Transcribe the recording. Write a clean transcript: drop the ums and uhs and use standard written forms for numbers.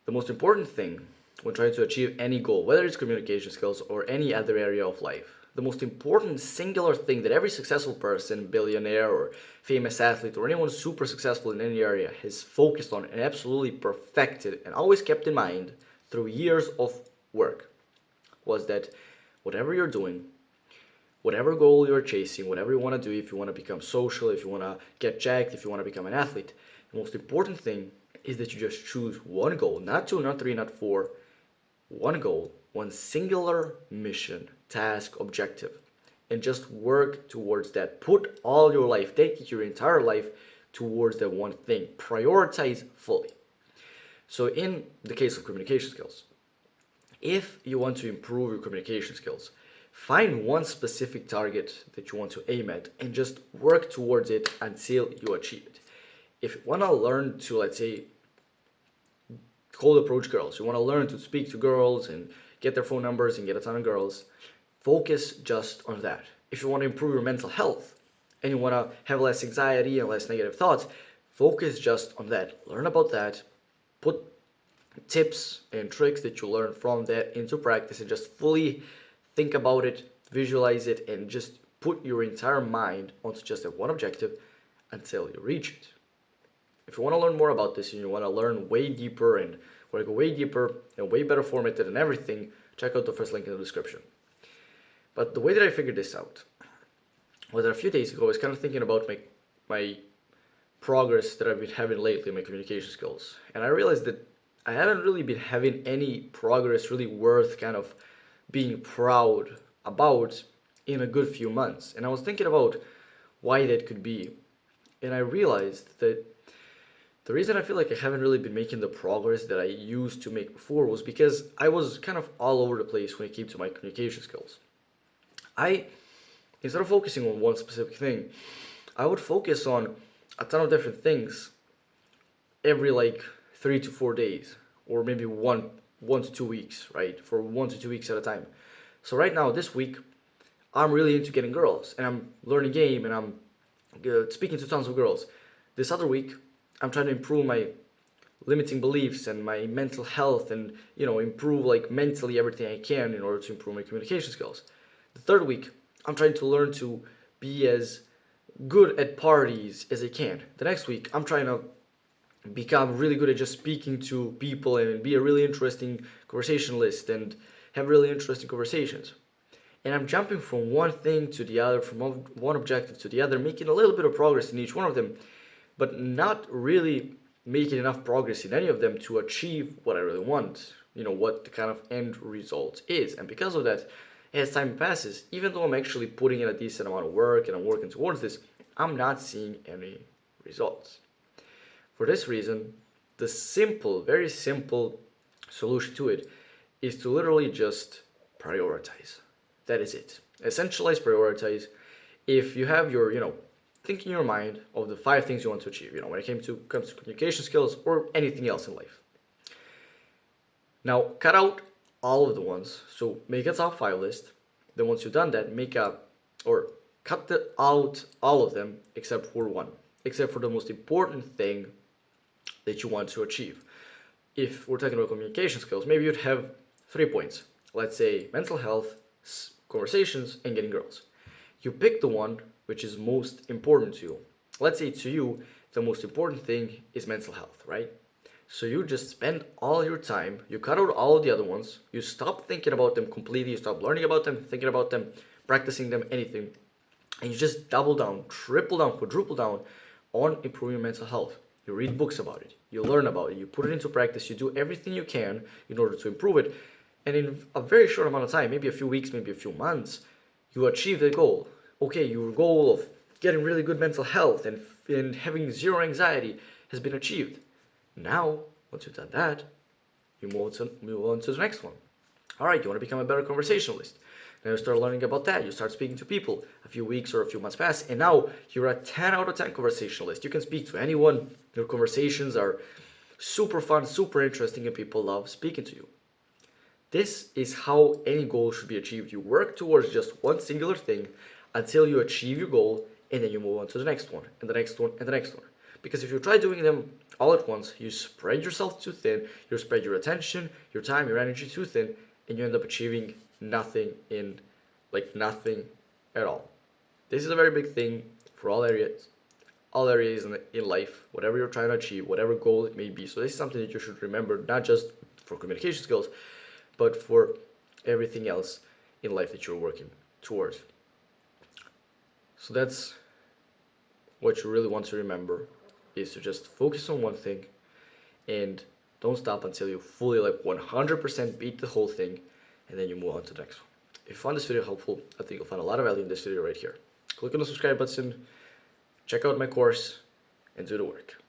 The most important thing when trying to achieve any goal, whether it's communication skills or any other area of life, the most important singular thing that every successful person, billionaire or famous athlete or anyone super successful in any area has focused on and absolutely perfected and always kept in mind through years of work was that whatever you're doing, whatever goal you're chasing, whatever you want to do, if you want to become social, if you want to get jacked, if you want to become an athlete, the most important thing is that you just choose one goal, not two, not three, not four, one goal, one singular mission, task, objective, and just work towards that. Put all your life, dedicate your entire life towards that one thing. Prioritize fully. So, in the case of communication skills, if you want to improve your communication skills, find one specific target that you want to aim at and just work towards it until you achieve it. If you want to learn to, let's say, cold approach girls, you want to learn to speak to girls and get their phone numbers and get a ton of girls, focus just on that. If you want to improve your mental health and you want to have less anxiety and less negative thoughts, focus just on that. Learn about that. Put tips and tricks that you learn from that into practice and just fully think about it, visualize it, and just put your entire mind onto just that one objective until you reach it. If you want to learn more about this and you want to learn way deeper and want to go way deeper and way better formatted and everything, check out the first link in the description. But the way that I figured this out was that a few days ago I was kind of thinking about my progress that I've been having lately in my communication skills. And I realized that I haven't really been having any progress really worth kind of being proud about in a good few months. And I was thinking about why that could be. And I realized that the reason I feel like I haven't really been making the progress that I used to make before was because I was kind of all over the place when it came to my communication skills. Instead of focusing on one specific thing, I would focus on a ton of different things every like 3 to 4 days, or maybe one to 2 weeks, right? For 1 to 2 weeks at a time. So right now, this week, I'm really into getting girls, and I'm learning game, and I'm speaking to tons of girls. This other week, I'm trying to improve my limiting beliefs and my mental health, and improve like mentally everything I can in order to improve my communication skills. The third week, I'm trying to learn to be as good at parties as I can. The next week, I'm trying to become really good at just speaking to people and be a really interesting conversationalist and have really interesting conversations. And I'm jumping from one thing to the other, from one objective to the other, making a little bit of progress in each one of them, but not really making enough progress in any of them to achieve what I really want, what the kind of end result is. And because of that, as time passes, even though I'm actually putting in a decent amount of work and I'm working towards this, I'm not seeing any results. For this reason, the simple, very simple solution to it is to literally just prioritize. That is it. Essentialize, prioritize. If you have your, think in your mind of the 5 things you want to achieve, when it comes to communication skills or anything else in life. Now, cut out all of the ones. So make a top 5 list. Then once you've done that, cut out all of them except for one, except for the most important thing that you want to achieve. If we're talking about communication skills, maybe you'd have 3 points. Let's say mental health, conversations, and getting girls. You pick the one which is most important to you. Let's say to you, the most important thing is mental health, right? So you just spend all your time, you cut out all of the other ones, you stop thinking about them completely, you stop learning about them, thinking about them, practicing them, anything, and you just double down, triple down, quadruple down on improving mental health. You read books about it, you learn about it, you put it into practice, you do everything you can in order to improve it, and in a very short amount of time, maybe a few weeks, maybe a few months, you achieve the goal. Okay, your goal of getting really good mental health and having zero anxiety has been achieved. Now, once you've done that, you move on to the next one. All right, you want to become a better conversationalist. Now you start learning about that. You start speaking to people. A few weeks or a few months pass, and now you're a 10 out of 10 conversationalist. You can speak to anyone. Your conversations are super fun, super interesting, and people love speaking to you. This is how any goal should be achieved. You work towards just one singular thing until you achieve your goal, and then you move on to the next one, and the next one, and the next one. Because if you try doing them all at once, you spread yourself too thin, you spread your attention, your time, your energy too thin, and you end up achieving nothing nothing at all. This is a very big thing for all areas in life, whatever you're trying to achieve, whatever goal it may be. So this is something that you should remember, not just for communication skills, but for everything else in life that you're working towards. So that's what you really want to remember, is to just focus on one thing and don't stop until you fully 100% beat the whole thing, and then you move on to the next one. If you found this video helpful, I think you'll find a lot of value in this video right here. Click on the subscribe button, check out my course, and do the work.